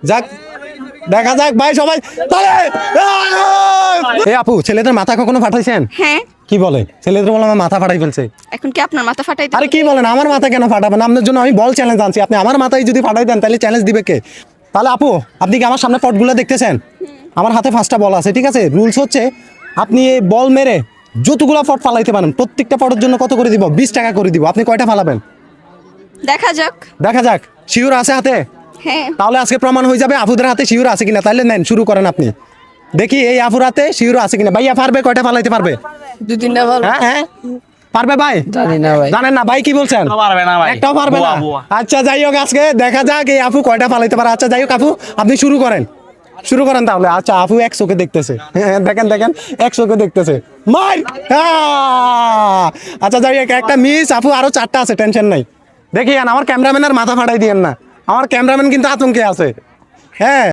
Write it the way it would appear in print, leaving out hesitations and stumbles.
যাক দেখা যাক ভাই সবাই তাহলে এই আপু ছেলেদের মাথা কখনো ফাটাইছেন? হ্যাঁ। কি বলে ছেলেদের বলে আমার মাথা ফাটাই ফেলছে। এখন কি আপনার মাথা ফাটাই আরে কি বলেন, আমার মাথা কেন ফাটাবেন? আপনার জন্য আমি বল চ্যালেঞ্জ আনছি, আপনি আমার মাথায় যদি ফাটাই দেন তাহলে চ্যালেঞ্জ দিবে কে? তাহলে আপু আপনি কি আমার সামনে পটগুলো দেখতেছেন? আমার হাতে 5টা বল আছে, ঠিক আছে? রুলস হচ্ছে আপনি এই বল মেরে যতগুলো পট ফালাইতে পারেন প্রত্যেকটা পটের জন্য কত করে দিব? 20 টাকা করে দিব। আপনি কয়টা ফালাবেন? দেখা যাক। দেখা যাক। শিওর আছে হাতে? হ্যাঁ। তাহলে আজকে প্রমাণ হয়ে যাবে আপুদের হাতে শিওর আছে কিনা। তাহলে নেন শুরু করেন আপনি, দেখি এই আপুর হাতে শিওর আছে কিনা। ভাইয়া পারবে? কয়টা ফালাইতে পারবে? 2-3টা বল। হ্যাঁ হ্যাঁ পারবে ভাই? জানি না ভাই। জানেন না ভাই, কি বলছেন? পারবে না ভাই, একটাও পারবে না। বুয়া, বুয়া। আচ্ছা যাই হোক, আজকে দেখা যাক এই আপু কয়টা ফালাইতে পারে। আচ্ছা যাই হোক আপু আপনি শুরু করেন, শুরু করেন তাহলে। আচ্ছা আপু এক চোখে দেখতেছে, হ্যাঁ, দেখেন দেখেন এক চোখে দেখতেছে। মার আচ্ছা যাই হোক, একটা মিস আপু, আরো 4টা আছে, টেনশন নাই। দেখি আমার ক্যামেরাম্যানের মাথা ফাটাই দিয়েন না, আমার ক্যামেরাম্যান কিন্তু আতঙ্কে আছে। হ্যাঁ